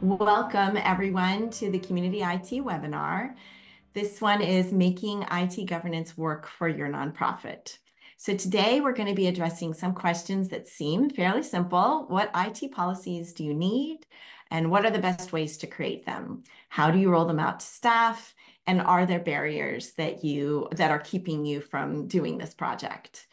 Welcome everyone to the Community IT webinar. This one is Making IT Governance Work for Your Nonprofit. So today we're going to be addressing some questions that seem fairly simple. What IT policies do you need? And what are the best ways to create them? How do you roll them out to staff? And are there barriers that are keeping you from doing this project?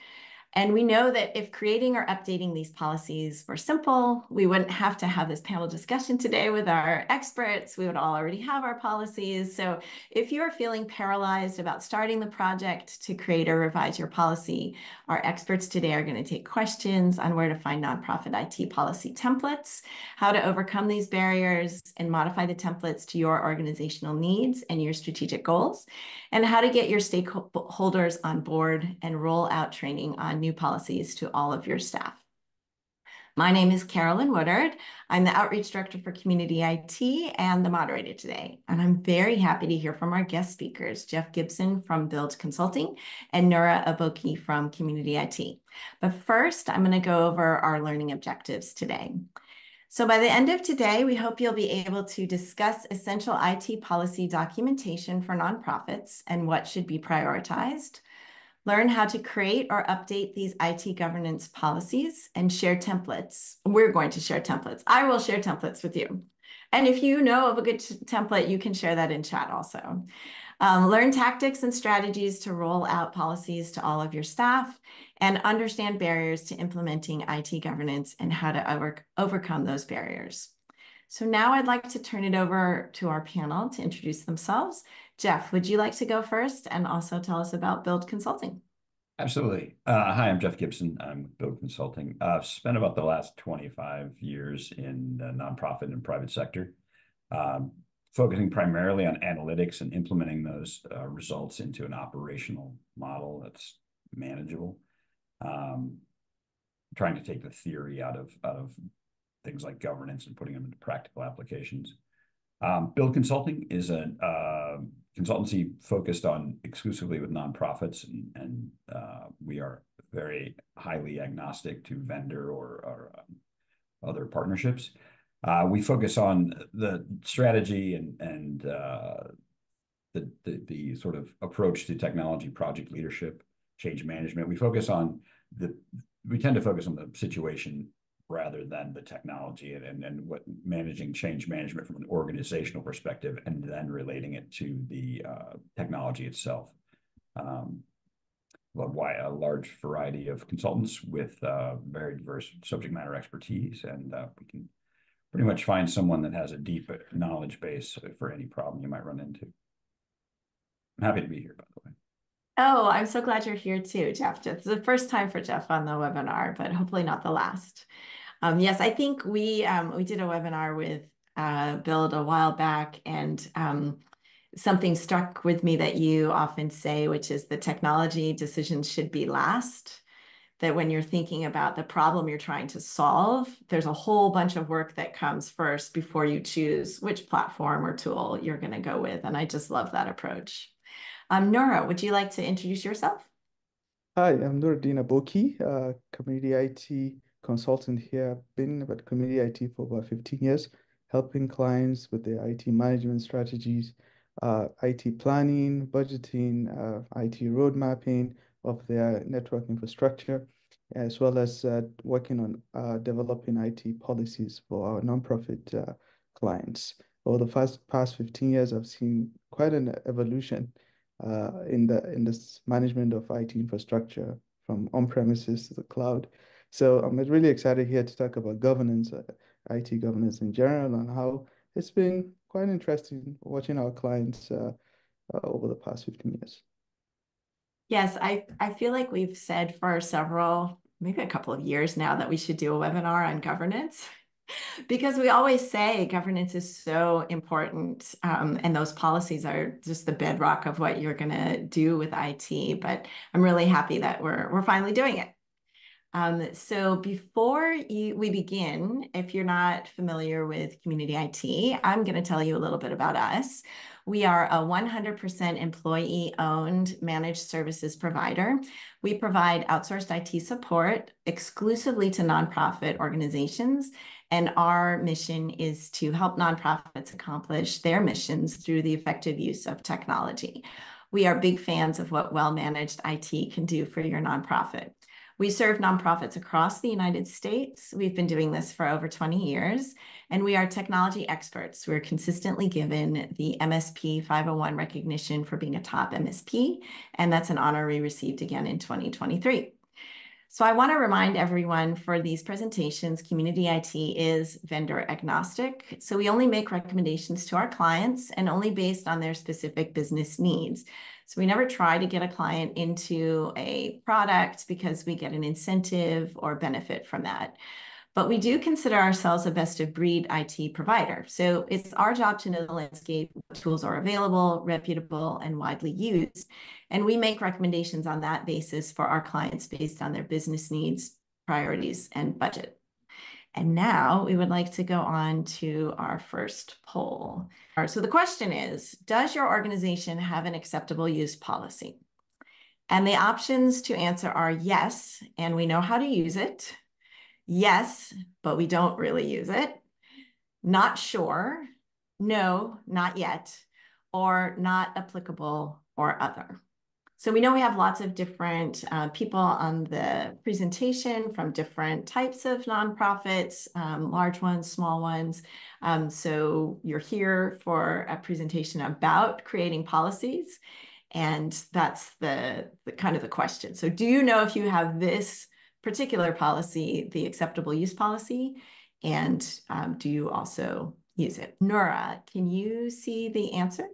And we know that if creating or updating these policies were simple, we wouldn't have to have this panel discussion today with our experts. We would all already have our policies. So if you're feeling paralyzed about starting the project to create or revise your policy, our experts today are going to take questions on where to find nonprofit IT policy templates, how to overcome these barriers and modify the templates to your organizational needs and your strategic goals, and how to get your stakeholders on board and roll out training on new policies to all of your staff. My name is Carolyn Woodard. I'm the Outreach Director for Community IT and the moderator today. And I'm very happy to hear from our guest speakers, Jeff Gibson from Build Consulting and Nura Aboki from Community IT. But first, I'm going to go over our learning objectives today. So by the end of today, we hope you'll be able to discuss essential IT policy documentation for nonprofits and what should be prioritized, learn how to create or update these IT governance policies, and share templates. We're going to share templates. I will share templates with you. And if you know of a good template, you can share that in chat also. Learn tactics and strategies to roll out policies to all of your staff and understand barriers to implementing IT governance and how to overcome those barriers. So now I'd like to turn it over to our panel to introduce themselves. Jeff, would you like to go first and also tell us about Build Consulting? Absolutely. Hi, I'm Jeff Gibson. I'm with Build Consulting. I've spent about the last 25 years in the nonprofit and private sector, focusing primarily on analytics and implementing those results into an operational model that's manageable. Trying to take the theory out of things like governance and putting them into practical applications. Build Consulting is a consultancy focused on exclusively with nonprofits, and we are very highly agnostic to vendor or other partnerships. We focus on the strategy and the sort of approach to technology, project leadership, change management. We tend to focus on the situation rather than the technology and what managing change management from an organizational perspective, and then relating it to the technology itself. A large variety of consultants with very diverse subject matter expertise, and we can pretty much find someone that has a deep knowledge base for any problem you might run into. I'm happy to be here, by the way. Oh, I'm so glad you're here too, Jeff. It's the first time for Jeff on the webinar, but hopefully not the last. Yes, I think we did a webinar with Build a while back, and something struck with me that you often say, which is the technology decisions should be last. That when you're thinking about the problem you're trying to solve, there's a whole bunch of work that comes first before you choose which platform or tool you're going to go with. And I just love that approach. Nura, would you like to introduce yourself? Hi, I'm Nura Aboki, community IT consultant here. I've been with community IT for about 15 years, helping clients with their IT management strategies, IT planning, budgeting, IT road mapping of their network infrastructure, as well as working on developing IT policies for our nonprofit clients. Over the past 15 years, I've seen quite an evolution in this management of IT infrastructure from on-premises to the cloud. So I'm really excited here to talk about governance, IT governance in general, and how it's been quite interesting watching our clients over the past 15 years. Yes, I feel like we've said for maybe a couple of years now, that we should do a webinar on governance. Because we always say governance is so important, and those policies are just the bedrock of what you're going to do with IT. But I'm really happy that we're finally doing it. So before we begin, if you're not familiar with Community IT, I'm going to tell you a little bit about us. We are a 100% employee-owned managed services provider. We provide outsourced IT support exclusively to nonprofit organizations, and our mission is to help nonprofits accomplish their missions through the effective use of technology. We are big fans of what well-managed IT can do for your nonprofit. We serve nonprofits across the United States. We've been doing this for over 20 years, and we are technology experts. We're consistently given the MSP 501 recognition for being a top MSP, and that's an honor we received again in 2023. So I want to remind everyone for these presentations, Community IT is vendor agnostic. So we only make recommendations to our clients and only based on their specific business needs. So we never try to get a client into a product because we get an incentive or benefit from that. But we do consider ourselves a best of breed IT provider. So it's our job to know the landscape, what tools are available, reputable, and widely used. And we make recommendations on that basis for our clients based on their business needs, priorities, and budget. And now we would like to go on to our first poll. So the question is, does your organization have an acceptable use policy? And the options to answer are yes, and we know how to use it. Yes, but we don't really use it. Not sure. No, not yet. Or not applicable or other. So we know we have lots of different people on the presentation from different types of nonprofits, large ones, small ones. So you're here for a presentation about creating policies. And that's the kind of the question. So do you know if you have this particular policy, the acceptable use policy, and do you also use it? Nura, can you see the answer?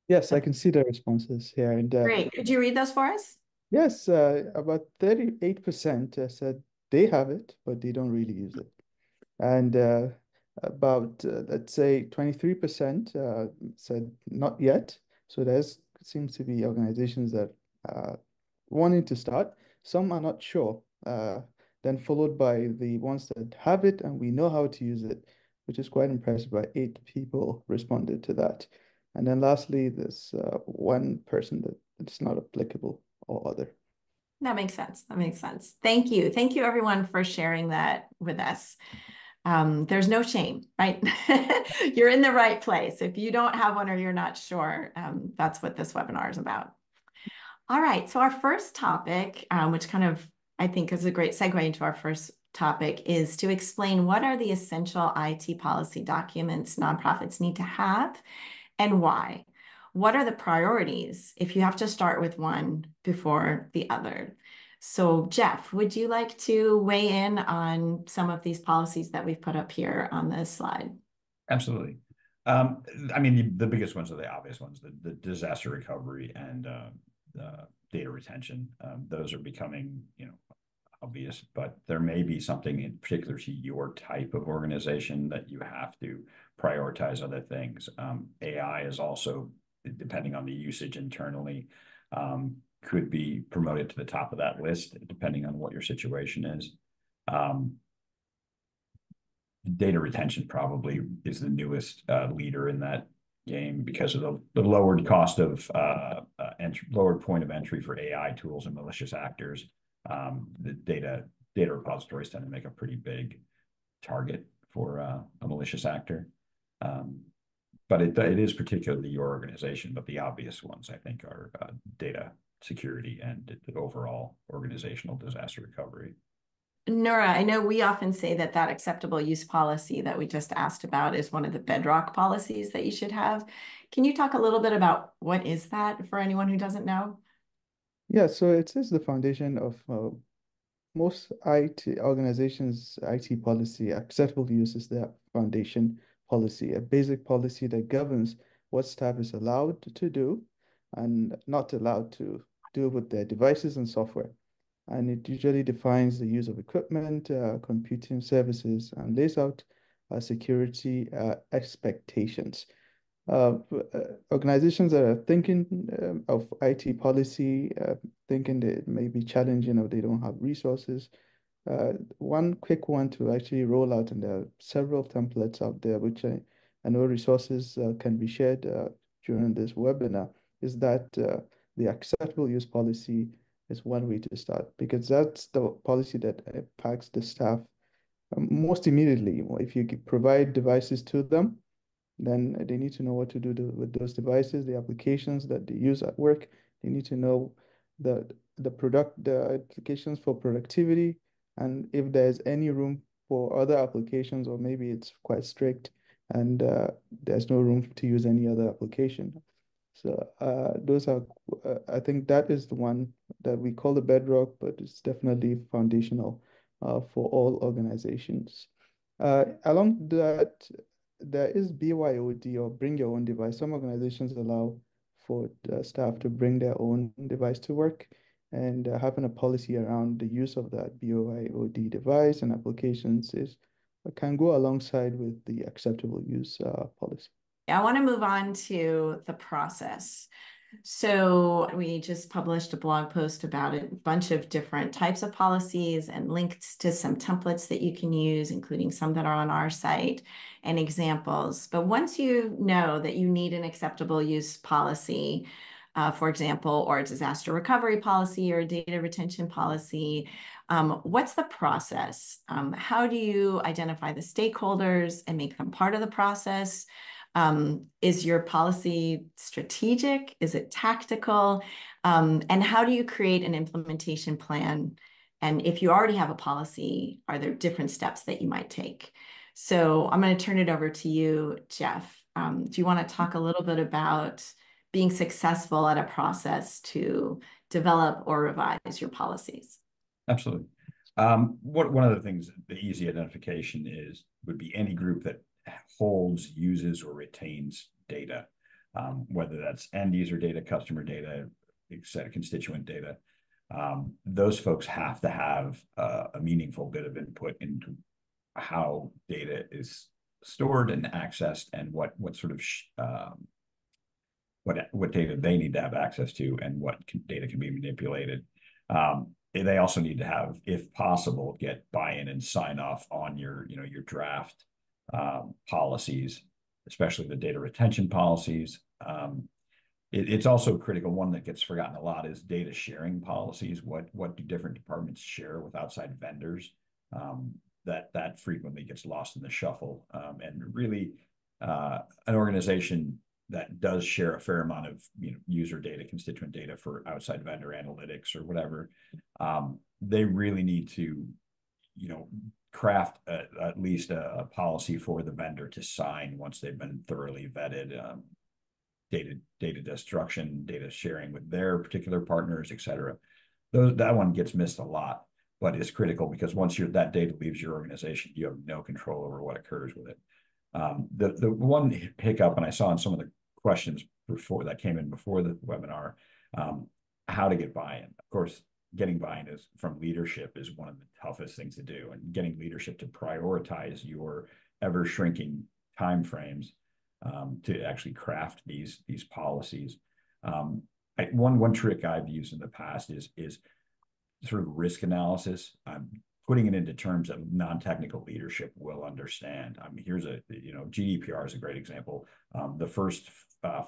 Yes, I can see the responses here. And Great. Could you read those for us? yes, about 38% said they have it, but they don't really use it. And about, let's say, 23% said not yet. So there's seems to be organizations that wanting to start. Some are not sure. Then followed by the ones that have it and we know how to use it, which is quite impressive. By 8 people responded to that. And then lastly, there's one person that it's not applicable or other. That makes sense. That makes sense. Thank you. Thank you, everyone, for sharing that with us. There's no shame, right? You're in the right place. If you don't have one or you're not sure, that's what this webinar is about. All right, so our first topic, which kind of I think is a great segue into our first topic, is to explain what are the essential IT policy documents nonprofits need to have and why. What are the priorities if you have to start with one before the other? So Jeff, would you like to weigh in on some of these policies that we've put up here on this slide? Absolutely. I mean, the biggest ones are the obvious ones, the disaster recovery and data retention. Those are becoming, obvious, but there may be something in particular to your type of organization that you have to prioritize other things. AI is also, depending on the usage internally, could be promoted to the top of that list, depending on what your situation is. Data retention probably is the newest leader in that game because of the lowered cost of lowered point of entry for AI tools and malicious actors. The data repositories tend to make a pretty big target for a malicious actor. But it is particularly your organization, but the obvious ones, I think, are data security and the overall organizational disaster recovery. Nura, I know we often say that acceptable use policy that we just asked about is one of the bedrock policies that you should have. Can you talk a little bit about what is that for anyone who doesn't know? Yeah, so it is the foundation of most IT organizations' IT policy. Acceptable use is their foundation policy, a basic policy that governs what staff is allowed to do and not allowed to do with their devices and software. And it usually defines the use of equipment, computing services, and lays out security expectations. Organizations that are thinking of IT policy, thinking that it may be challenging or they don't have resources. One quick one to actually roll out, and there are several templates out there, which I know resources can be shared during this webinar, is that the acceptable use policy is one way to start, because that's the policy that impacts the staff most immediately. If you provide devices to them, then they need to know what to do with those devices, the applications that they use at work. They need to know the the applications for productivity, and if there's any room for other applications, or maybe it's quite strict and there's no room to use any other application. So those are, I think that is the one that we call the bedrock, but it's definitely foundational for all organizations. Along that, there is BYOD, or bring your own device. Some organizations allow for the staff to bring their own device to work, and having a policy around the use of that BYOD device and applications is can go alongside with the acceptable use policy. I want to move on to the process. So we just published a blog post about a bunch of different types of policies and links to some templates that you can use, including some that are on our site and examples. But once you know that you need an acceptable use policy, for example, or a disaster recovery policy or a data retention policy, what's the process? How do you identify the stakeholders and make them part of the process? Is your policy strategic? Is it tactical? And how do you create an implementation plan? And if you already have a policy, are there different steps that you might take? So I'm going to turn it over to you, Jeff. Do you want to talk a little bit about being successful at a process to develop or revise your policies? Absolutely. One of the things, the easy identification would be any group that holds, uses, or retains data, whether that's end user data, customer data, etc., constituent data. Those folks have to have a meaningful bit of input into how data is stored and accessed, and what sort of what data they need to have access to, and what data can be manipulated. They also need to have, if possible, get buy-in and sign off on your draft policies, especially the data retention policies. It's also critical. One that gets forgotten a lot is data sharing policies. What do different departments share with outside vendors? That frequently gets lost in the shuffle. And really, an organization that does share a fair amount of user data, constituent data for outside vendor analytics or whatever, they really need to craft at least a policy for the vendor to sign once they've been thoroughly vetted. Data destruction, data sharing with their particular partners, et cetera. That one gets missed a lot, but it's critical, because once that data leaves your organization, you have no control over what occurs with it. The one hiccup, and I saw in some of the questions before that came in before the webinar, how to get buy-in. Of course, getting buy-in from leadership is one of the toughest things to do, and getting leadership to prioritize your ever-shrinking timeframes to actually craft these policies. One trick I've used in the past is sort of risk analysis. Putting it into terms of non-technical leadership will understand. Here's GDPR is a great example. The first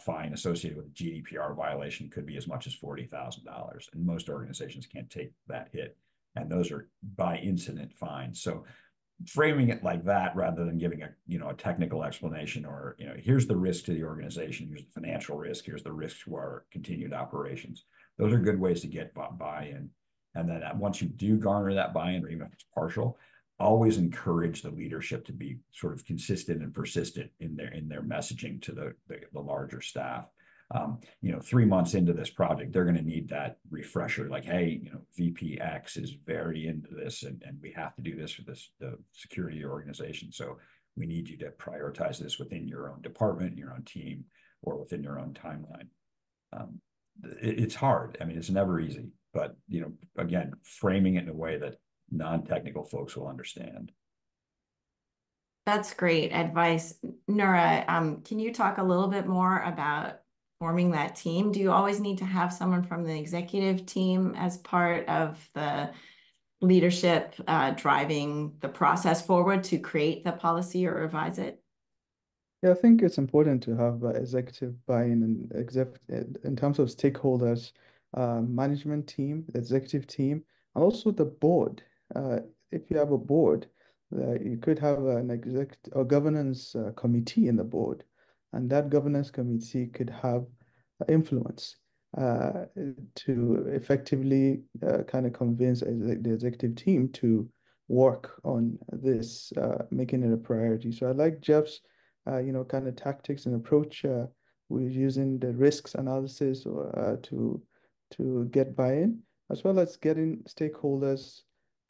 fine associated with a GDPR violation could be as much as $40,000, and most organizations can't take that hit, and those are by incident fines. So framing it like that, rather than giving a technical explanation, or here's the risk to the organization, here's the financial risk, here's the risk to our continued operations. Those are good ways to get buy-in. And then once you do garner that buy-in, or even if it's partial, always encourage the leadership to be sort of consistent and persistent in their messaging to the larger staff. 3 months into this project, they're going to need that refresher, like, hey, VP X is very into this, and we have to do this for the security organization. So we need you to prioritize this within your own department, your own team, or within your own timeline. It's hard. It's never easy, but again, framing it in a way that non-technical folks will understand. That's great advice. Nura, can you talk a little bit more about forming that team? Do you always need to have someone from the executive team as part of the leadership driving the process forward to create the policy or revise it? Yeah, I think it's important to have executive buy-in and in terms of stakeholders, management team, the executive team, and also the board. If you have a board, you could have an exec or governance committee in the board, and that governance committee could have influence uh, to effectively kind of convince the executive team to work on this, making it a priority. So I like Jeff's kind of tactics and approach. We're using the risks analysis or to get buy-in, as well as getting stakeholders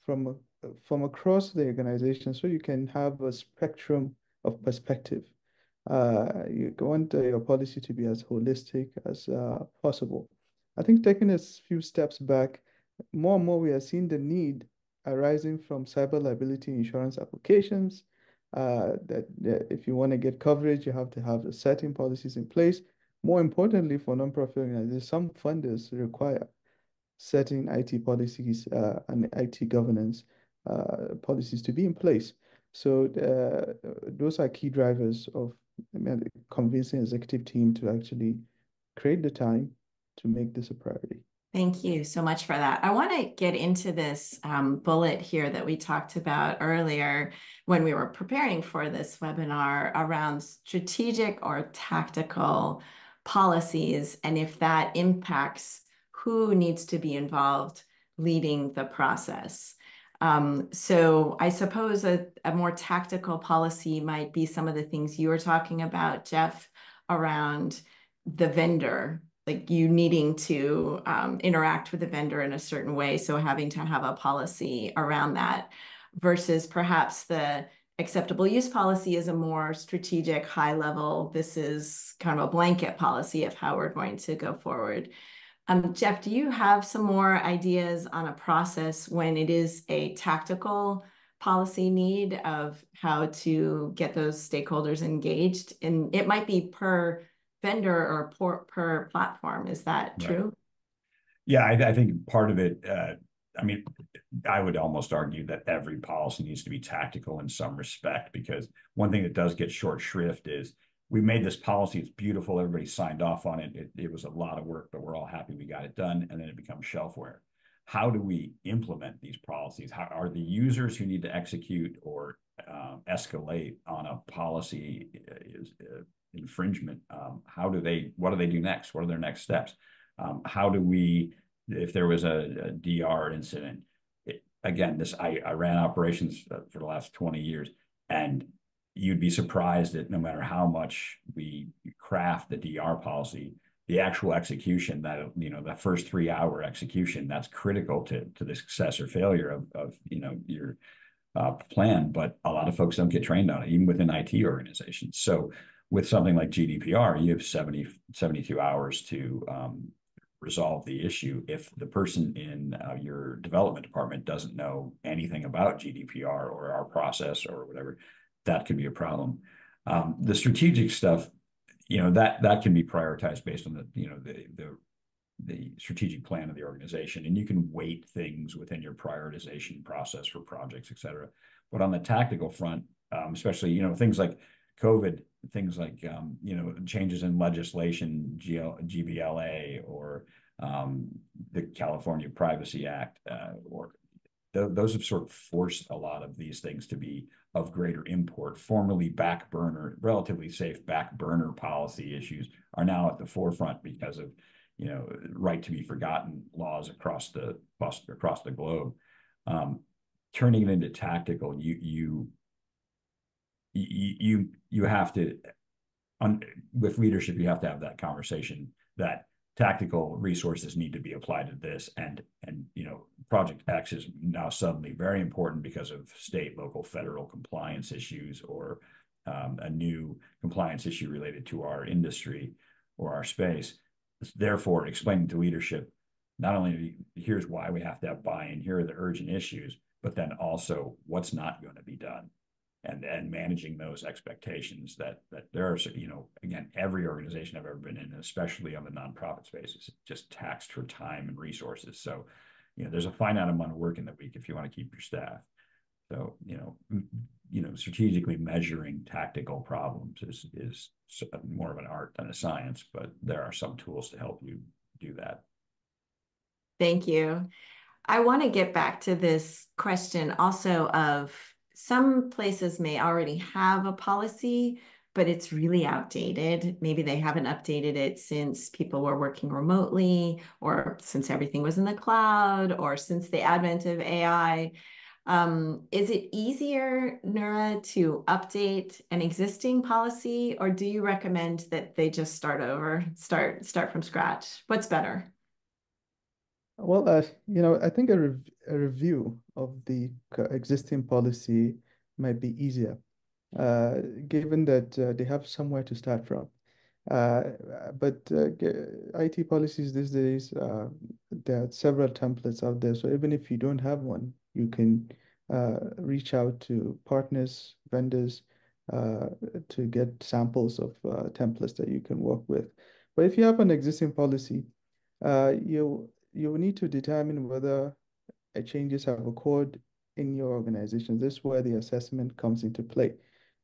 from from across the organization, so you can have a spectrum of perspective. You want your policy to be as holistic as possible. I think taking a few steps back, more and more we are seeing the need arising from cyber liability insurance applications that if you want to get coverage, you have to have the certain policies in place. More importantly, for nonprofit organizations, some funders require certain IT policies and IT governance policies to be in place. So those are key drivers of convincing executive team to actually create the time to make this a priority. Thank you so much for that. I want to get into this bullet here that we talked about earlier when we were preparing for this webinar around strategic or tactical policies, and if that impacts who needs to be involved leading the process. So I suppose a more tactical policy might be some of the things you were talking about, Jeff, around the vendor, like you needing to interact with the vendor in a certain way. So having to have a policy around that versus perhaps the acceptable use policy is a more strategic, high level. This is kind of a blanket policy of how we're going to go forward. Jeff, do you have some more ideas on a process when it is a tactical policy need of how to get those stakeholders engaged? And it might be per vendor or per platform. Is that true? Right. Yeah, I think part of it, I mean, I would almost argue that every policy needs to be tactical in some respect, because one thing that does get short shrift is we made this policy, it's beautiful, everybody signed off on it. It was a lot of work, but we're all happy we got it done, and then it becomes shelfware. How do we implement these policies? How are the users who need to execute or escalate on a policy infringement? What do they do next? What are their next steps? How do we, if there was a DR incident, again, I ran operations for the last 20 years, and you'd be surprised that no matter how much we craft the DR policy, the actual execution, that that first 3 hour execution, that's critical to the success or failure of your plan. But a lot of folks don't get trained on it, even within IT organizations. So with something like GDPR, you have 72 hours to resolve the issue. If the person in your development department doesn't know anything about GDPR or our process or whatever, that could be a problem. The strategic stuff, that can be prioritized based on the strategic plan of the organization, and you can weight things within your prioritization process for projects, et cetera. But on the tactical front, especially things like COVID, things like changes in legislation, GBLA, or the California Privacy Act, or those have sort of forced a lot of these things to be of greater import. Formerly back burner, relatively safe back burner policy issues are now at the forefront because of right to be forgotten laws across the globe. Turning it into tactical, you have to, with leadership, you have to have that conversation that tactical resources need to be applied to this, and Project X is now suddenly very important because of state, local, federal compliance issues, or a new compliance issue related to our industry or our space. Therefore, explaining to leadership, not only here's why we have to have buy-in, here are the urgent issues, but then also what's not going to be done. and managing those expectations that there are, again, every organization I've ever been in, especially on the nonprofit space, is just taxed for time and resources. So, there's a finite amount of work in the week if you want to keep your staff. So, strategically measuring tactical problems is more of an art than a science, but there are some tools to help you do that. Thank you. I want to get back to this question also of some places may already have a policy, but it's really outdated. Maybe they haven't updated it since people were working remotely, or since everything was in the cloud, or since the advent of AI. Is it easier, Nura, to update an existing policy, or do you recommend that they just start over, start from scratch? What's better? Well, I think a review of the existing policy might be easier, given that they have somewhere to start from. But IT policies these days, there are several templates out there. So even if you don't have one, you can reach out to partners, vendors, to get samples of templates that you can work with. But if you have an existing policy, you will need to determine whether changes have occurred in your organization. This is where the assessment comes into play.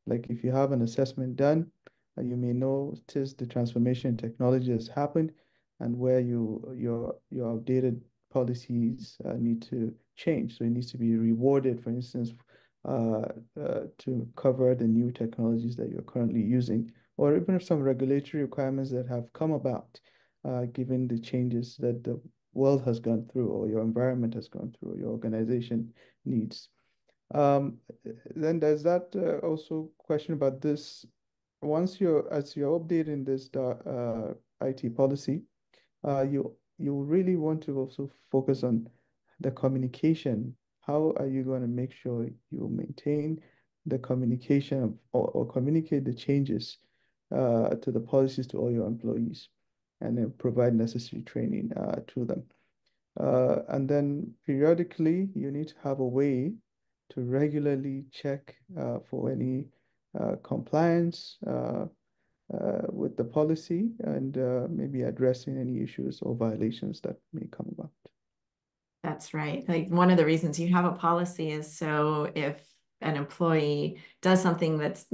Like if you have an assessment done, you may notice the transformation technology has happened and where your outdated policies need to change. So it needs to be rewarded, for instance, to cover the new technologies that you're currently using, or even some regulatory requirements that have come about, given the changes that the world has gone through, or your environment has gone through, or your organization needs. Then there's that also question about this. As you're updating this IT policy, you really want to also focus on the communication. How are you going to make sure you maintain the communication or communicate the changes to the policies to all your employees, and then provide necessary training to them. And then periodically, you need to have a way to regularly check for any compliance with the policy, and maybe addressing any issues or violations that may come about. That's right. Like one of the reasons you have a policy is so if an employee does something that's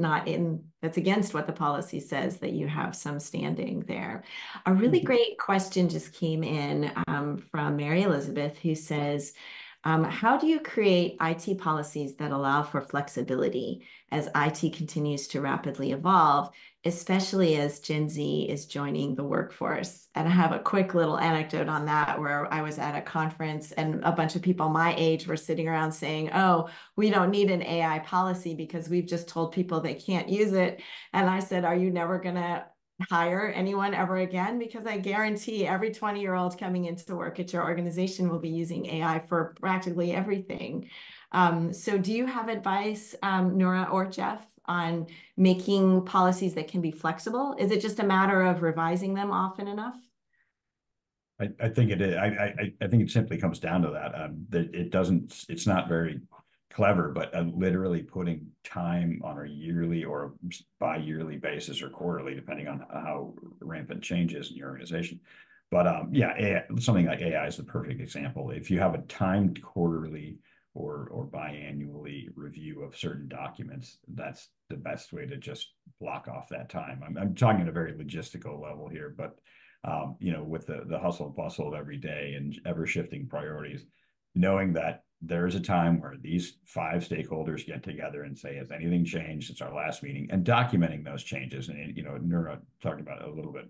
against what the policy says, that you have some standing there. A really great question just came in from Mary Elizabeth, who says, how do you create IT policies that allow for flexibility as IT continues to rapidly evolve, especially as Gen Z is joining the workforce? And I have a quick little anecdote on that, where I was at a conference and a bunch of people my age were sitting around saying, oh, we don't need an AI policy because we've just told people they can't use it. And I said, are you never going to hire anyone ever again? Because I guarantee every 20-year-old coming into work at your organization will be using AI for practically everything. So do you have advice, Nura or Jeff, on making policies that can be flexible? Is it just a matter of revising them often enough? I think it is. I think it simply comes down to that. That it's not very clever, but literally putting time on a yearly or bi-yearly basis or quarterly, depending on how rampant change is in your organization. But yeah, AI, something like AI is the perfect example. If you have a timed quarterly or biannually review of certain documents, that's the best way to just block off that time. I'm talking at a very logistical level here, but with the hustle and bustle of every day and ever shifting priorities, knowing that there is a time where these 5 stakeholders get together and say, has anything changed since our last meeting, and documenting those changes. And, Nura talked about it a little bit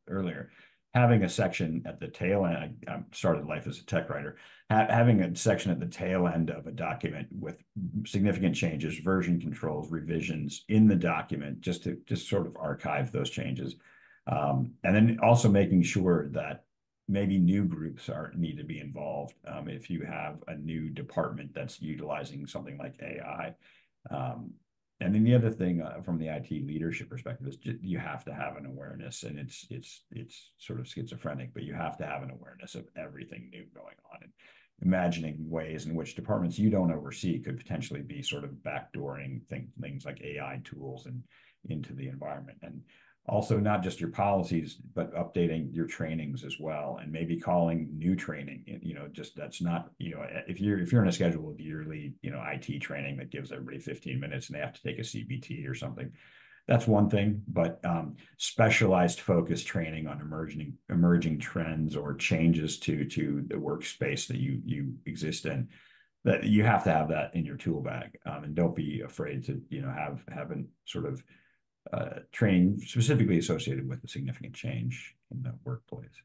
earlier, having a section at the tail end. I started life as a tech writer, having a section at the tail end of a document with significant changes, version controls, revisions in the document, just to sort of archive those changes. And then also making sure that maybe new groups need to be involved. If you have a new department that's utilizing something like AI. And then the other thing from the IT leadership perspective is you have to have an awareness, and it's sort of schizophrenic, but you have to have an awareness of everything new going on. And imagining ways in which departments you don't oversee could potentially be sort of backdooring things like AI tools and into the environment. And also not just your policies, but updating your trainings as well, and maybe calling new training. Just that's not, if you're in a schedule of yearly, IT training that gives everybody 15 minutes and they have to take a CBT or something, that's one thing. But specialized focused training on emerging trends or changes to the workspace that you exist in, that you have to have that in your tool bag, and don't be afraid to have a sort of training specifically associated with a significant change in the workplace.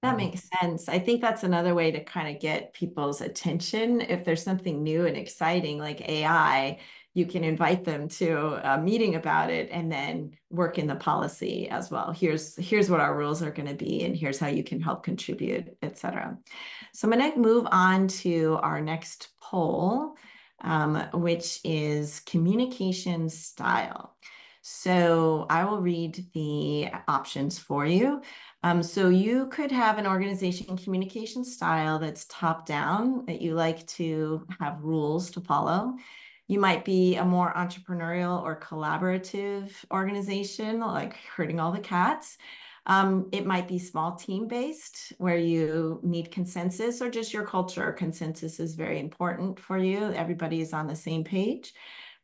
That makes sense. I think that's another way to kind of get people's attention. If there's something new and exciting like AI, you can invite them to a meeting about it and then work in the policy as well. Here's what our rules are going to be, and here's how you can help contribute, et cetera. So I'm going to move on to our next poll, which is communication style. So I will read the options for you. So you could have an organization communication style that's top down, that you like to have rules to follow. You might be a more entrepreneurial or collaborative organization, like herding all the cats. It might be small team based, where you need consensus, or just your culture. Consensus is very important for you. Everybody is on the same page.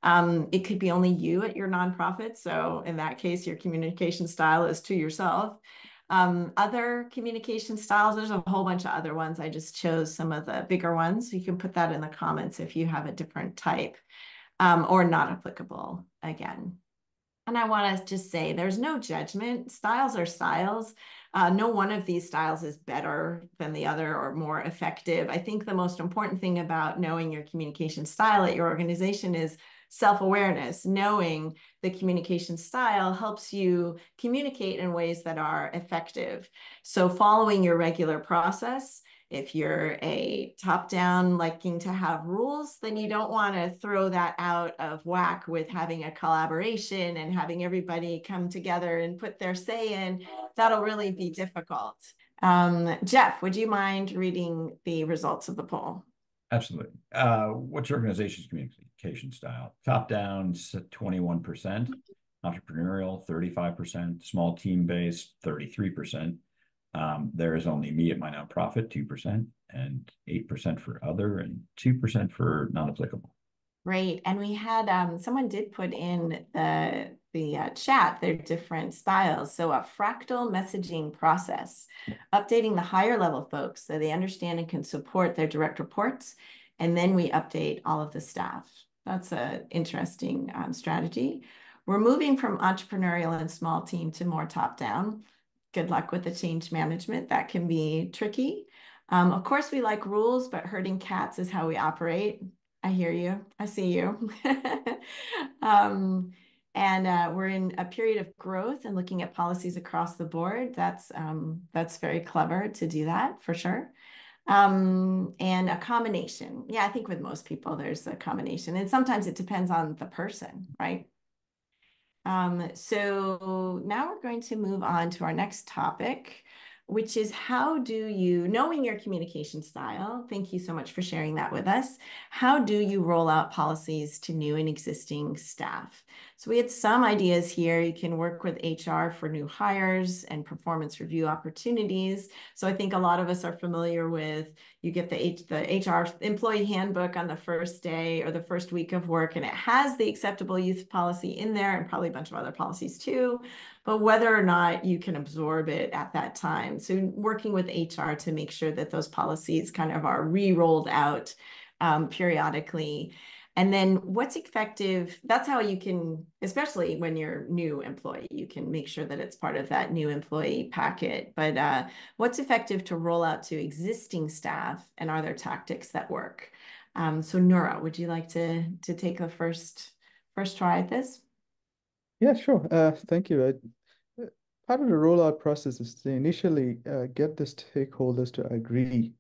It could be only you at your nonprofit. So in that case, your communication style is to yourself. Other communication styles, there's a whole bunch of other ones. I just chose some of the bigger ones. You can put that in the comments if you have a different type, or not applicable again. And I want to just say there's no judgment. Styles are styles. No one of these styles is better than the other or more effective. I think the most important thing about knowing your communication style at your organization is self-awareness. Knowing the communication style helps you communicate in ways that are effective. So following your regular process, if you're a top-down liking to have rules, then you don't want to throw that out of whack with having a collaboration and having everybody come together and put their say in. That'll really be difficult. Jeff, would you mind reading the results of the poll? Absolutely. What's your organization's communication style? Top down, 21%, entrepreneurial, 35%, small team based, 33%. There is only me at my nonprofit, 2%, and 8% for other, and 2% for non-applicable. Great. And we had someone did put in the chat their different styles. So a fractal messaging process, updating the higher level folks so they understand and can support their direct reports. And then we update all of the staff. That's an interesting strategy. We're moving from entrepreneurial and small team to more top down. Good luck with the change management. That can be tricky. Of course, we like rules, but herding cats is how we operate. I hear you. I see you. We're in a period of growth and looking at policies across the board. That's very clever to do that, for sure. And a combination. Yeah, I think with most people, there's a combination. And sometimes it depends on the person, right? So now we're going to move on to our next topic, which is how do you, knowing your communication style, thank you so much for sharing that with us, how do you roll out policies to new and existing staff? So we had some ideas here. You can work with HR for new hires and performance review opportunities. So I think a lot of us are familiar with, you get the HR employee handbook on the first day or the first week of work, and it has the acceptable youth policy in there and probably a bunch of other policies too, but whether or not you can absorb it at that time. So working with HR to make sure that those policies kind of are re-rolled out periodically. And then what's effective, that's how you can, especially when you're new employee, you can make sure that it's part of that new employee packet. But what's effective to roll out to existing staff, and are there tactics that work? So Nura, would you like to take the first try at this? Yeah, sure. Thank you. Part of the rollout process is to initially get the stakeholders to agree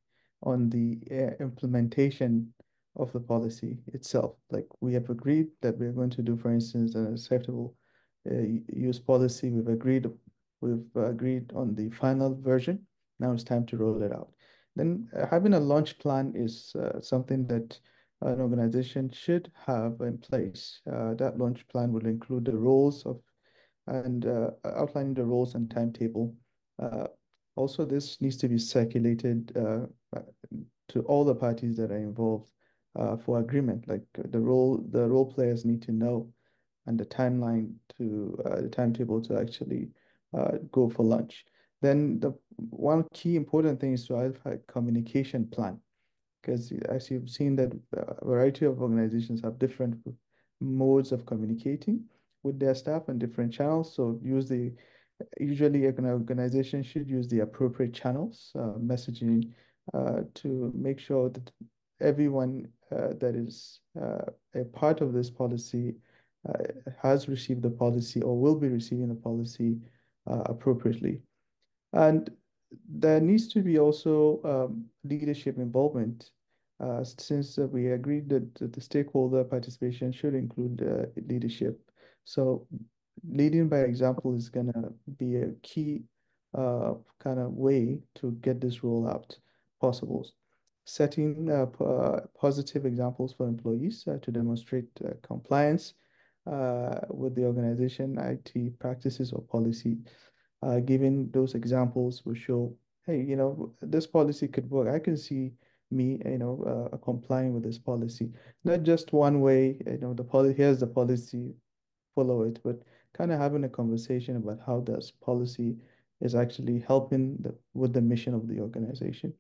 on the implementation of the policy itself. Like we have agreed that we're going to do, for instance, an acceptable use policy. We've agreed on the final version. Now it's time to roll it out. Then having a launch plan is something that an organization should have in place. That launch plan will include the roles of and outlining the roles and timetable. Uh, Also, this needs to be circulated to all the parties that are involved for agreement. Like the role players need to know, and the timetable to actually go for lunch. Then the one key important thing is to have a communication plan, because as you've seen that a variety of organizations have different modes of communicating with their staff and different channels. So usually an organization should use the appropriate channels, messaging, to make sure that everyone that is a part of this policy has received the policy or will be receiving the policy appropriately. And there needs to be also leadership involvement, since we agreed that the stakeholder participation should include leadership. So leading by example is going to be a key kind of way to get this rollout possible. Setting positive examples for employees to demonstrate compliance with the organization, IT practices or policy. Giving those examples will show, hey, this policy could work. I can see me, complying with this policy. Not just one way, the policy, here's the policy, follow it, but kind of having a conversation about how this policy is actually helping with the mission of the organization.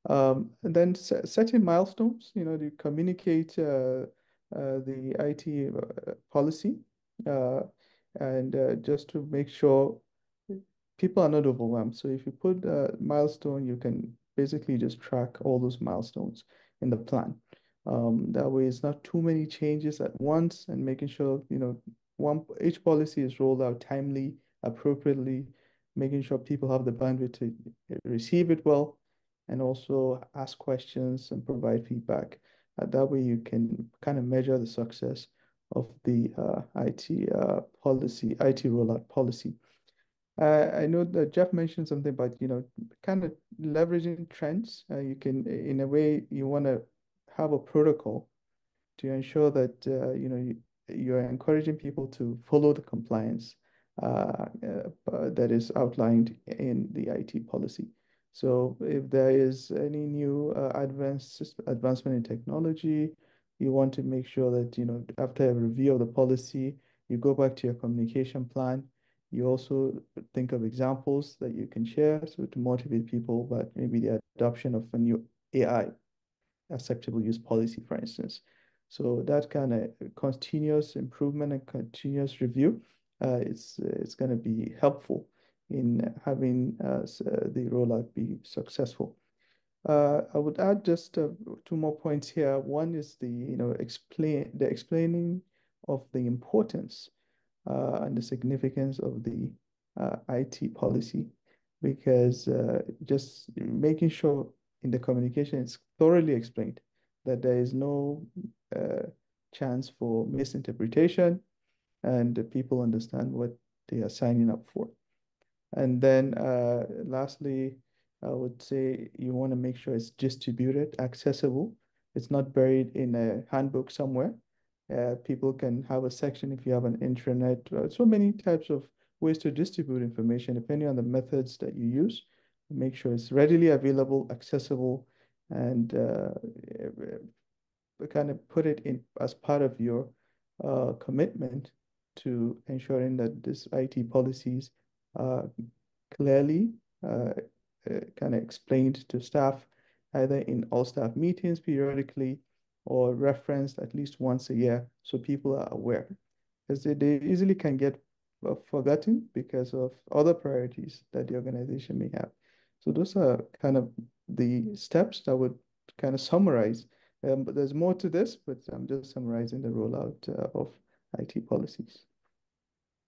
And then setting milestones, to communicate the IT policy, and just to make sure people are not overwhelmed. So if you put a milestone, you can basically just track all those milestones in the plan. That way, it's not too many changes at once, and making sure, each policy is rolled out timely, appropriately, making sure people have the bandwidth to receive it well, and also ask questions and provide feedback. That way, you can kind of measure the success of the IT rollout policy. I know that Jeff mentioned something about, kind of leveraging trends. You can, in a way, you want to have a protocol to ensure that, you're encouraging people to follow the compliance that is outlined in the IT policy. So if there is any new advancement in technology, you want to make sure that, after a review of the policy, you go back to your communication plan. You also think of examples that you can share so to motivate people, but maybe the adoption of a new AI, acceptable use policy, for instance. So that kind of continuous improvement and continuous review, it's going to be helpful in having the rollout be successful. I would add just two more points here. One is the explaining of the importance and the significance of the IT policy, because just making sure in the communication it's thoroughly explained that there is no chance for misinterpretation, and the people understand what they are signing up for. And then lastly, I would say you want to make sure it's distributed, accessible. It's not buried in a handbook somewhere. People can have a section if you have an intranet. So many types of ways to distribute information, depending on the methods that you use. Make sure it's readily available, accessible, and kind of put it in as part of your commitment to ensuring that this IT policies are clearly kind of explained to staff, either in all staff meetings periodically or referenced at least once a year, so people are aware, because they easily can get forgotten because of other priorities that the organization may have. So those are kind of the steps that would kind of summarize. But there's more to this, but I'm just summarizing the rollout of IT policies.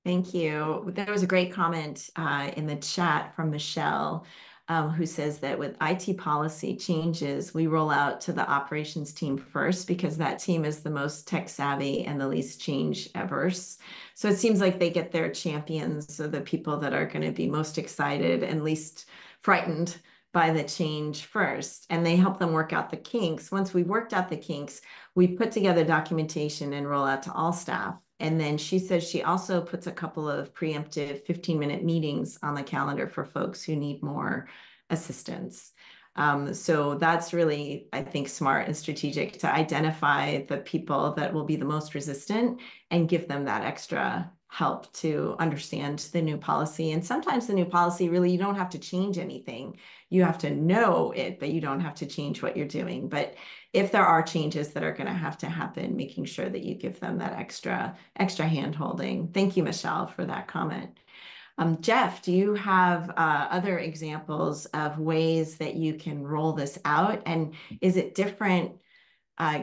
Thank you. There was a great comment in the chat from Michelle, who says that with IT policy changes, we roll out to the operations team first because that team is the most tech savvy and the least change averse. So it seems like they get their champions, so the people that are going to be most excited and least frightened by the change first, and they help them work out the kinks. Once we worked out the kinks, we put together documentation and roll out to all staff. And then she says she also puts a couple of preemptive 15-minute meetings on the calendar for folks who need more assistance. So that's really, I think, smart and strategic to identify the people that will be the most resistant and give them that extra help to understand the new policy. And sometimes the new policy, really, you don't have to change anything. You have to know it, but you don't have to change what you're doing. But if there are changes that are going to happen, making sure that you give them that extra hand holding. Thank you, Michelle, for that comment. Jeff, do you have other examples of ways that you can roll this out? And is it different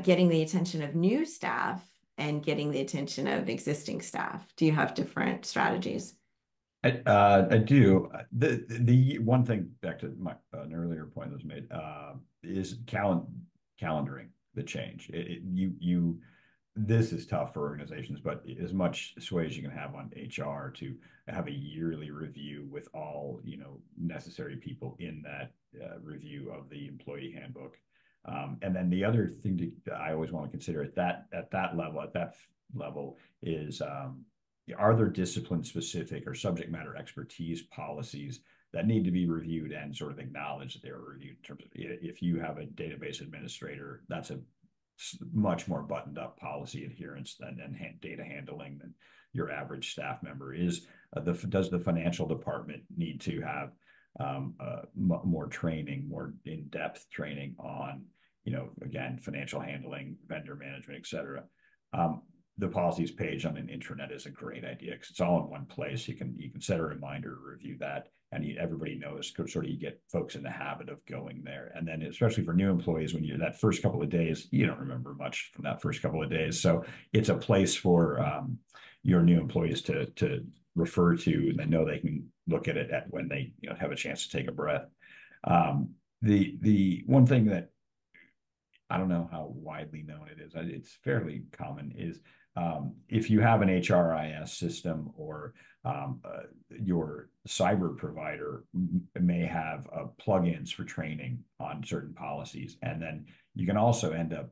getting the attention of new staff and getting the attention of existing staff? Do you have different strategies? I do. The one thing, back to my an earlier point that was made, is calendaring the change. This is tough for organizations, but as much sway as you can have on HR to have a yearly review with all, necessary people in that review of the employee handbook. And then the other thing that I always want to consider at that level is, are there discipline specific or subject matter expertise policies that need to be reviewed and sort of acknowledged that they were reviewed in terms of, if you have a database administrator, that's a much more buttoned up policy adherence than data handling than your average staff member is. Does the financial department need to have more training, more in-depth training on, again, financial handling, vendor management, et cetera? The policies page on an intranet is a great idea because it's all in one place. You can set a reminder to review that, and everybody knows, sort of, you get folks in the habit of going there. And then especially for new employees, when you're that first couple of days, you don't remember much from that first couple of days. So it's a place for your new employees to refer to, and they know they can look at it when they have a chance to take a breath. The one thing that I don't know how widely known it is, it's fairly common, is if you have an HRIS system or your cyber provider may have plugins for training on certain policies. And then you can also end up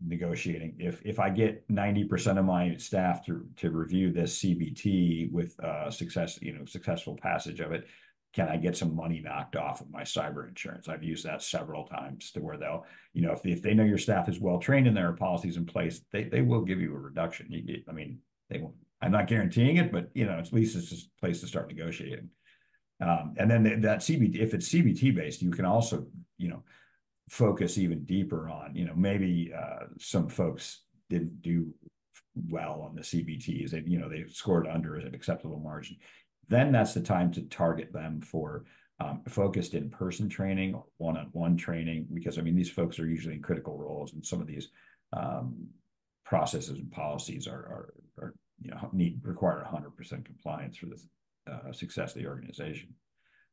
negotiating, if I get 90% of my staff to review this CBT with successful passage of it, can I get some money knocked off of my cyber insurance? I've used that several times to where they'll, if they know your staff is well trained and there are policies in place, they will give you a reduction. They won't. I'm not guaranteeing it, but at least it's a place to start negotiating. And then that CBT, if it's CBT based, you can also focus even deeper on maybe some folks didn't do well on the CBTs. They scored under an acceptable margin. Then that's the time to target them for focused in-person training or one-on-one training, because these folks are usually in critical roles, and some of these processes and policies require 100% compliance for the success of the organization.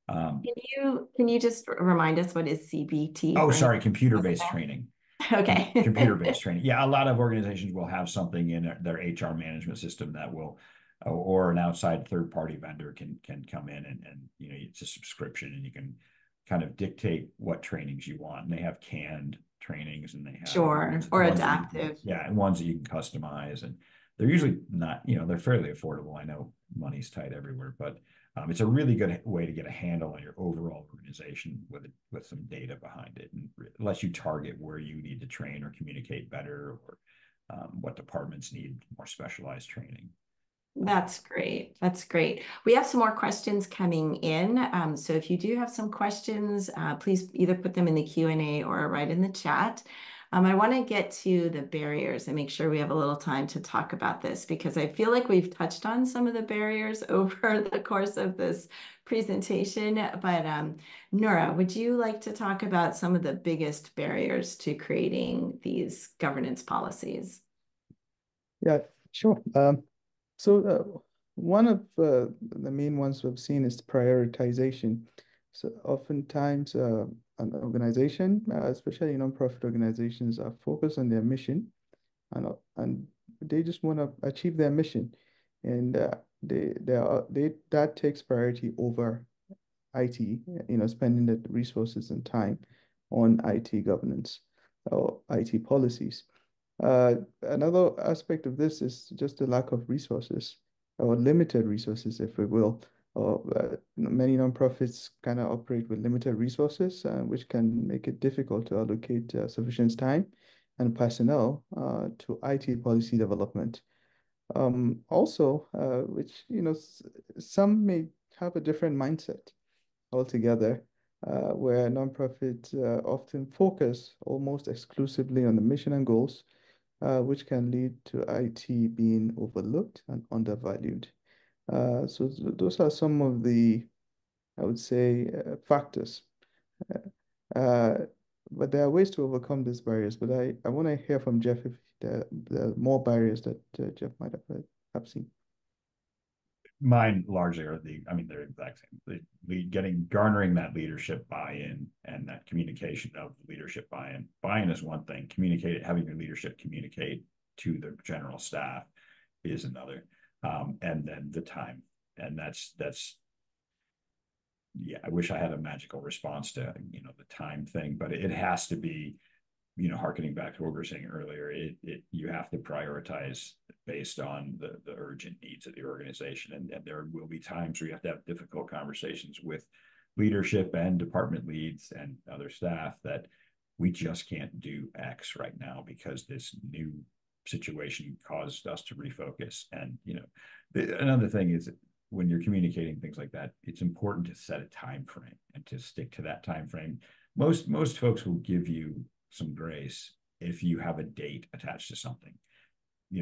Can you just remind us what is CBT? Oh, sorry, computer-based training. Okay. Computer-based training. Yeah, a lot of organizations will have something in their HR management system that will, or an outside third-party vendor can come in and it's a subscription, and you can kind of dictate what trainings you want. And they have canned trainings, and they have or adaptive. And ones that you can customize, and they're usually not, they're fairly affordable. I know money's tight everywhere, but it's a really good way to get a handle on your overall organization with some data behind it, and lets you target where you need to train or communicate better, or what departments need more specialized training. That's great. That's great. We have some more questions coming in. So if you do have some questions, please either put them in the Q&A or right in the chat. I want to get to the barriers and make sure we have a little time to talk about this, because I feel like we've touched on some of the barriers over the course of this presentation. But Nura, would you like to talk about some of the biggest barriers to creating these governance policies? Yeah, sure. So one of the main ones we've seen is prioritization. So oftentimes an organization, especially nonprofit organizations, are focused on their mission, and they just want to achieve their mission, and that takes priority over IT, spending the resources and time on IT governance or IT policies. Another aspect of this is just the lack of resources or limited resources, if we will. Or many nonprofits kind of operate with limited resources, which can make it difficult to allocate sufficient time and personnel to IT policy development. Also, which some may have a different mindset altogether, where nonprofits often focus almost exclusively on the mission and goals, which can lead to IT being overlooked and undervalued. So those are some of the, I would say, factors. Uh, but there are ways to overcome these barriers. But I want to hear from Jeff if there are more barriers that Jeff might have seen. Mine largely are they're exact same. Garnering that leadership buy-in and that communication of leadership buy-in. Buy-in is one thing. Having your leadership communicate to the general staff is another. And then the time. And that's yeah, I wish I had a magical response to the time thing, but it has to be, harkening back to what we were saying earlier, you have to prioritize based on the urgent needs of the organization. And there will be times where you have to have difficult conversations with leadership and department leads and other staff that we just can't do X right now because this new situation caused us to refocus. And, another thing is when you're communicating things like that, it's important to set a time frame and to stick to that time frame. Most folks will give you some grace if you have a date attached to something,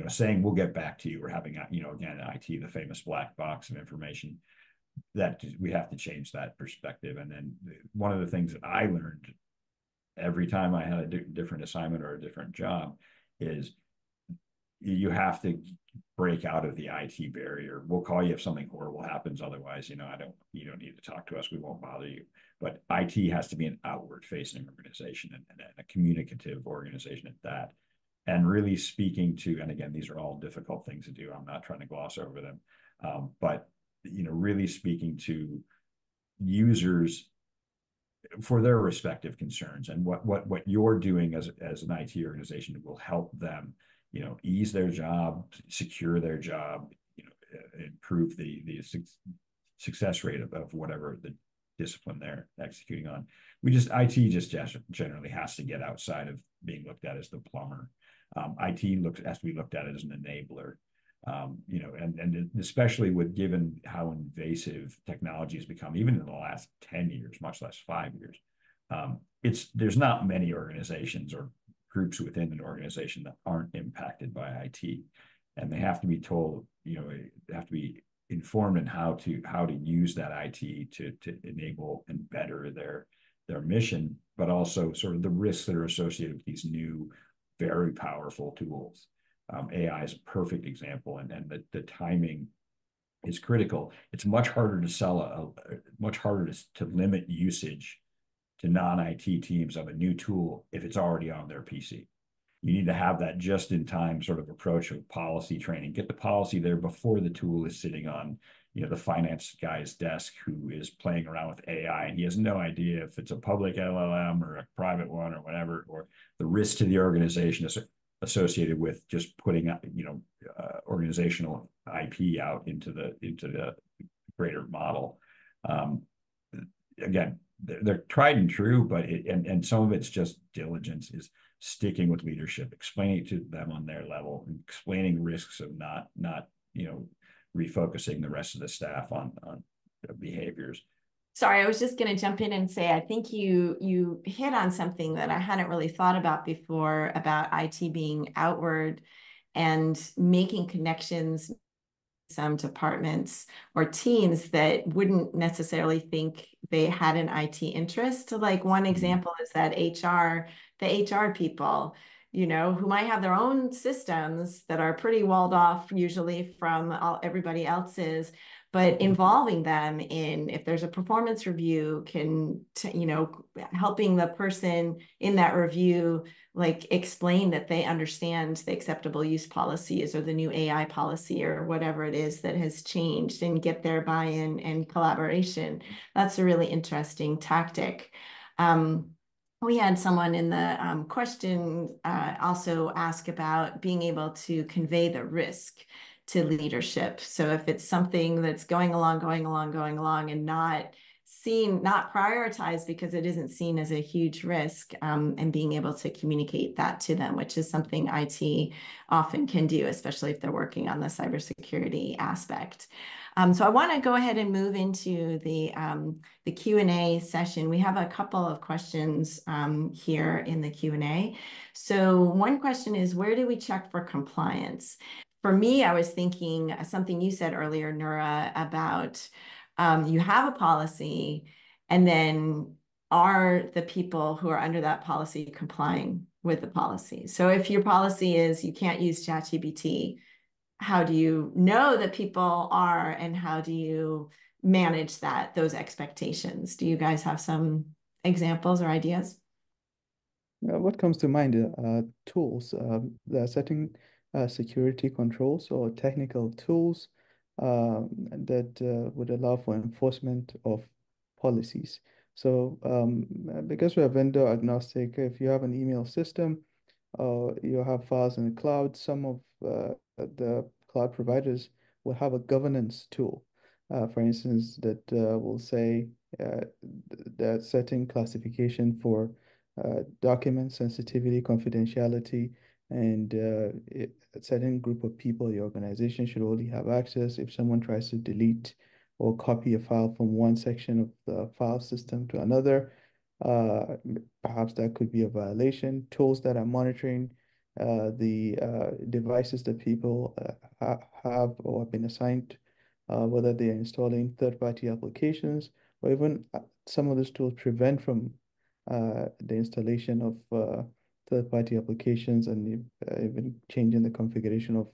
saying we'll get back to you, or having, again, IT, the famous black box of information, that we have to change that perspective. And then one of the things that I learned every time I had a different assignment or a different job is you have to break out of the IT barrier. We'll call you if something horrible happens. Otherwise, you don't need to talk to us. We won't bother you. But IT has to be an outward facing organization and a communicative organization at that. And really speaking to, and again, these are all difficult things to do. I'm not trying to gloss over them. But, really speaking to users for their respective concerns, and what you're doing as an IT organization will help them, ease their job, secure their job, improve the success rate of whatever the discipline they're executing on. IT just generally has to get outside of being looked at as the plumber. IT has to be looked at as an enabler. And especially given how invasive technology has become, even in the last 10 years, much less 5 years, there's not many organizations or groups within an organization that aren't impacted by IT, and they have to be told, they have to be informed in how to use that IT to enable and better their mission, but also sort of the risks that are associated with these new, very powerful tools. AI is a perfect example, and the timing is critical. It's much harder to much harder to limit usage to non-IT teams of a new tool if it's already on their PC. You need to have that just-in-time sort of approach of policy training. Get the policy there before the tool is sitting on, the finance guy's desk who is playing around with AI, and he has no idea if it's a public LLM or a private one or whatever, or the risk to the organization is associated with just putting, organizational IP out into the greater model. Again, they're tried and true, but and some of it's just diligence, is sticking with leadership, explaining it to them on their level, and explaining risks of not refocusing the rest of the staff on behaviors. Sorry, I was just going to jump in and say, I think you hit on something that I hadn't really thought about before, about IT being outward and making connections some departments or teams that wouldn't necessarily think they had an IT interest. Like one example is that the HR people, who might have their own systems that are pretty walled off usually from everybody else's, but involving them in, if there's a performance review, helping the person in that review like explain that they understand the acceptable use policies or the new AI policy or whatever it is that has changed, and get their buy-in and collaboration. That's a really interesting tactic. We had someone in the question also ask about being able to convey the risk to leadership. So if it's something that's going along, and not prioritized because it isn't seen as a huge risk, and being able to communicate that to them, which is something IT often can do, especially if they're working on the cybersecurity aspect. So I want to go ahead and move into the Q&A session. We have a couple of questions here in the Q&A. So one question is, where do we check for compliance? For me, I was thinking something you said earlier, Nura, about you have a policy, and then are the people who are under that policy complying with the policy? So if your policy is you can't use ChatGPT, how do you know that people are, and how do you manage those expectations? Do you guys have some examples or ideas? What comes to mind are tools. There are certain security controls or technical tools that would allow for enforcement of policies. So because we're vendor agnostic, if you have an email system, you have files in the cloud, some of the cloud providers will have a governance tool, for instance, that will say that setting classification for document sensitivity, confidentiality, and a certain group of people your organization should only have access. If someone tries to delete or copy a file from one section of the file system to another, perhaps that could be a violation. Tools that are monitoring the devices that people have or have been assigned, whether they're installing third-party applications, or even some of those tools prevent from the installation of third-party applications, and even changing the configuration of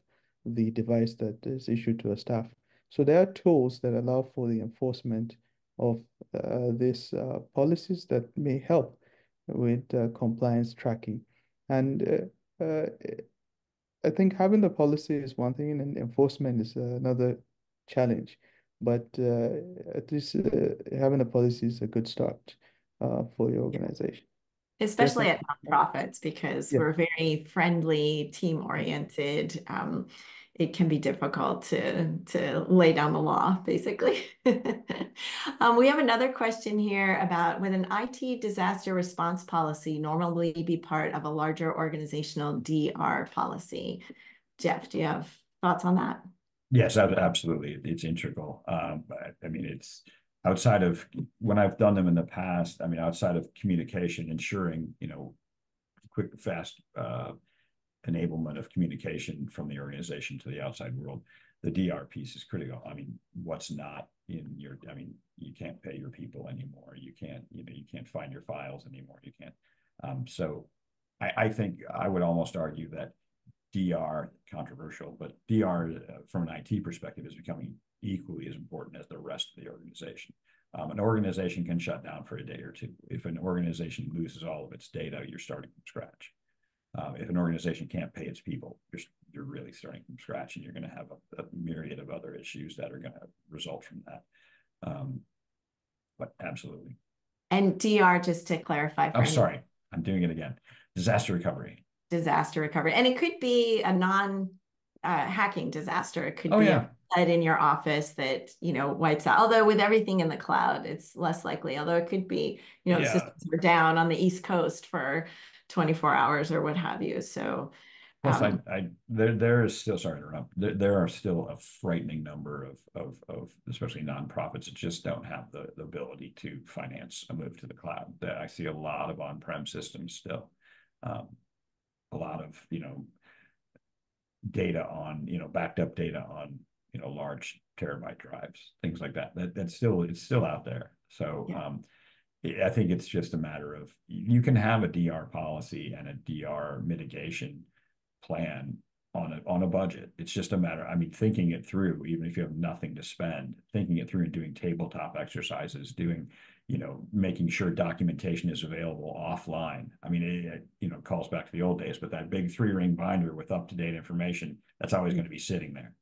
the device that is issued to a staff. So there are tools that allow for the enforcement of these policies that may help with compliance tracking. And I think having the policy is one thing, and enforcement is another challenge. But at least having a policy is a good start for your organization. Especially at nonprofits, because Yeah. we're very friendly, team-oriented. It can be difficult to lay down the law, basically. We have another question here about, would an IT disaster response policy normally be part of a larger organizational DR policy? Jeff, do you have thoughts on that? Yes, absolutely. It's integral. But I mean, it's outside of when I've done them in the past. I mean, outside of communication, ensuring, quick, fast enablement of communication from the organization to the outside world, the DR piece is critical. I mean, what's not in your, I mean, you can't pay your people anymore. You can't find your files anymore. You can't. So I think I would almost argue that DR, controversial, but DR from an IT perspective is becoming equally as important as the rest of the organization. An organization can shut down for a day or two. If an organization loses all of its data, you're starting from scratch. If an organization can't pay its people, you're really starting from scratch, and you're going to have a myriad of other issues that are going to result from that. But absolutely. And DR, just to clarify. I'm sorry, I'm doing it again. Disaster recovery. Disaster recovery. And it could be a non-hacking disaster. It could be yeah. a flood in your office that, wipes out. Although with everything in the cloud, it's less likely. Although it could be, the systems were down on the East Coast for 24 hours or what have you. So plus, there is still, sorry to interrupt, there are still a frightening number of especially nonprofits that just don't have the ability to finance a move to the cloud. I see a lot of on-prem systems still. A lot of, data on, backed up data on, large terabyte drives, things like that. It's still out there. So I think it's just a matter of, you can have a DR policy and a DR mitigation plan on a budget. It's just a matter, I mean, thinking it through, even if you have nothing to spend, thinking it through and doing tabletop exercises, doing, making sure documentation is available offline. I mean, it calls back to the old days, but that big 3-ring binder with up-to-date information, that's always going to be sitting there.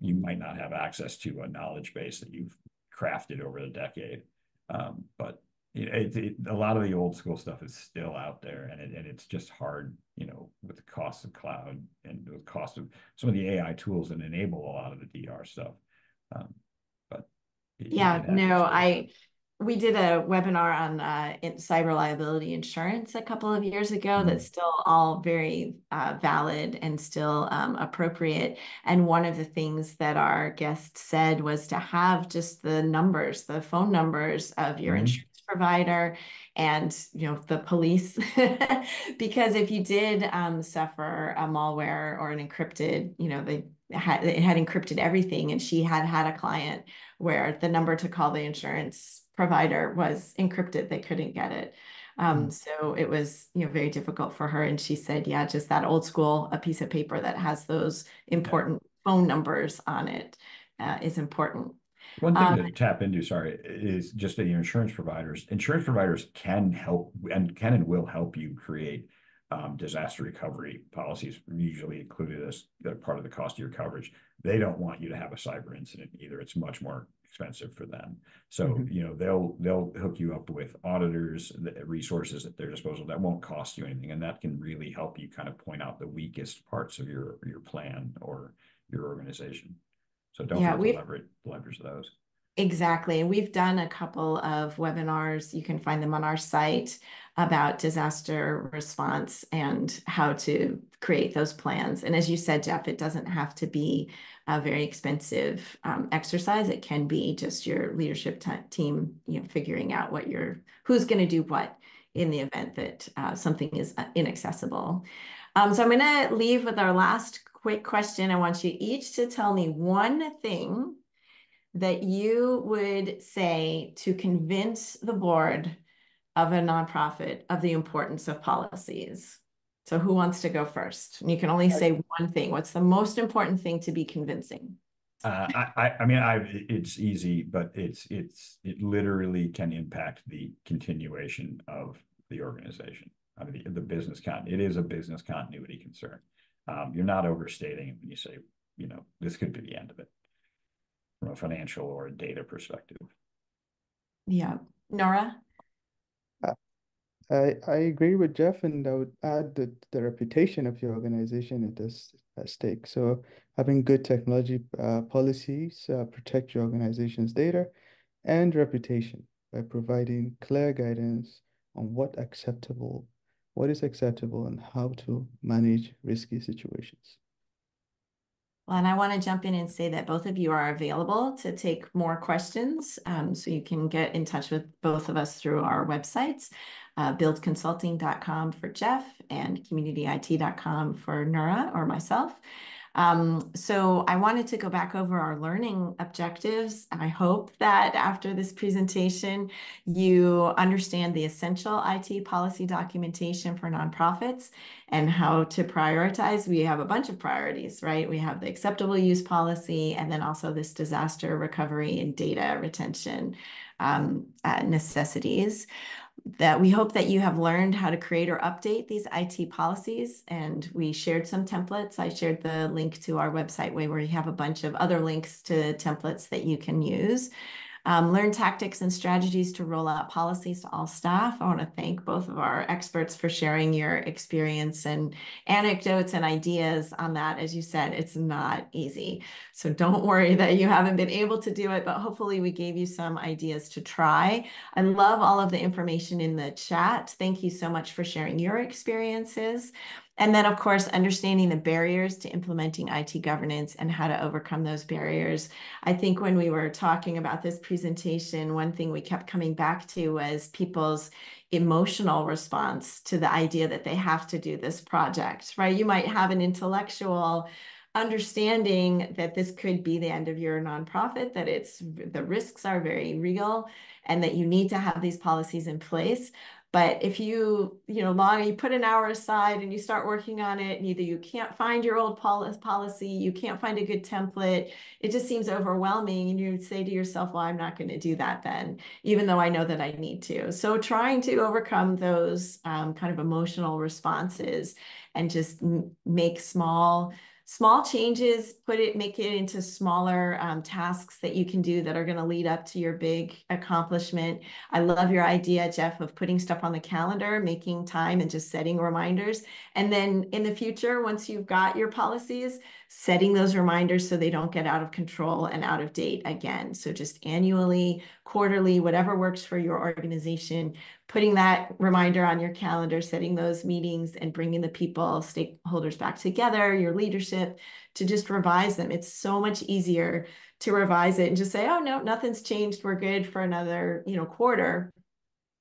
You might not have access to a knowledge base that you've crafted over the decade. But a lot of the old school stuff is still out there, and it's just hard, with the cost of cloud and the cost of some of the AI tools that enable a lot of the DR stuff. But Yeah, no, we did a webinar on cyber liability insurance a couple of years ago that's still all very valid and still appropriate. And one of the things that our guest said was to have just the phone numbers of your insurance provider and the police, because if you did suffer a malware or an encrypted, it had encrypted everything, and she had a client where the number to call the insurance provider was encrypted. They couldn't get it. So it was, very difficult for her. And she said, yeah, just that old school, a piece of paper that has those important phone numbers on it is important. One thing to tap into, sorry, is just that your insurance providers can help and will help you create disaster recovery policies, usually included as part of the cost of your coverage. They don't want you to have a cyber incident either. It's much more expensive for them. So, they'll hook you up with auditors, resources at their disposal that won't cost you anything. And that can really help you kind of point out the weakest parts of your plan or your organization. So don't forget to leverage those. Exactly. And we've done a couple of webinars. You can find them on our site about disaster response and how to create those plans. And as you said, Jeff, it doesn't have to be a very expensive exercise. It can be just your leadership team, figuring out who's going to do what in the event that something is inaccessible. So I'm going to leave with our last quick question. I want you each to tell me one thing that you would say to convince the board of a nonprofit of the importance of policies. So who wants to go first? And you can only say one thing. What's the most important thing to be convincing? It's easy, but it literally can impact the continuation of the organization. I mean, the business it is a business continuity concern. You're not overstating it when you say, this could be the end of it from a financial or a data perspective. Yeah. Nura? I agree with Jeff, and I would add that the reputation of your organization is at stake. So having good technology policies protect your organization's data and reputation by providing clear guidance on what is acceptable, and how to manage risky situations. Well, and I want to jump in and say that both of you are available to take more questions. So you can get in touch with both of us through our websites, buildconsulting.com for Jeff and communityit.com for Nura or myself. So I wanted to go back over our learning objectives. I hope that after this presentation, you understand the essential IT policy documentation for nonprofits and how to prioritize. We have a bunch of priorities, right? We have the acceptable use policy, and then also this disaster recovery and data retention necessities. That we hope that you have learned how to create or update these IT policies. And we shared some templates. I shared the link to our website where we have a bunch of other links to templates that you can use. Learn tactics and strategies to roll out policies to all staff. I want to thank both of our experts for sharing your experience and anecdotes and ideas on that. As you said, it's not easy. So don't worry that you haven't been able to do it, but hopefully we gave you some ideas to try. I love all of the information in the chat. Thank you so much for sharing your experiences. And then, of course, understanding the barriers to implementing IT governance and how to overcome those barriers. I think when we were talking about this presentation, one thing we kept coming back to was people's emotional response to the idea that they have to do this project, right? You might have an intellectual understanding that this could be the end of your nonprofit, that the risks are very real, and that you need to have these policies in place. But if you put an hour aside and you start working on it, and either you can't find your old policy, you can't find a good template, it just seems overwhelming. And you say to yourself, well, I'm not going to do that then, even though I know that I need to. So trying to overcome those kind of emotional responses and just make small changes, make it into smaller tasks that you can do that are going to lead up to your big accomplishment. I love your idea, Jeff, of putting stuff on the calendar, making time and just setting reminders. And then in the future, once you've got your policies, setting those reminders so they don't get out of control and out of date again. So just annually, quarterly, whatever works for your organization, putting that reminder on your calendar, setting those meetings and bringing the people, stakeholders back together, your leadership, to just revise them. It's so much easier to revise it and just say, oh, no, nothing's changed. We're good for another, quarter.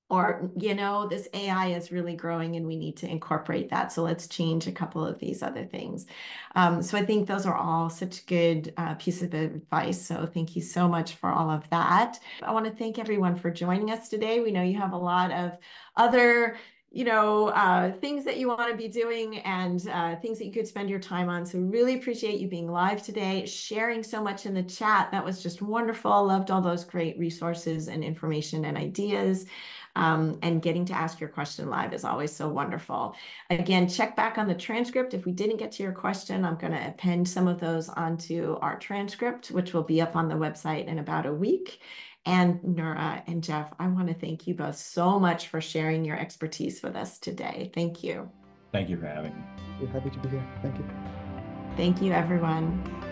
Or, this AI is really growing and we need to incorporate that. So let's change a couple of these other things. So I think those are all such good pieces of advice. So thank you so much for all of that. I want to thank everyone for joining us today. We know you have a lot of other things that you want to be doing and things that you could spend your time on. So really appreciate you being live today, sharing so much in the chat. That was just wonderful. Loved all those great resources and information and ideas. And getting to ask your question live is always so wonderful. Again, check back on the transcript. If we didn't get to your question, I'm going to append some of those onto our transcript, which will be up on the website in about a week. And Nura and Jeff, I want to thank you both so much for sharing your expertise with us today. Thank you. Thank you for having me. We're happy to be here. Thank you. Thank you, everyone.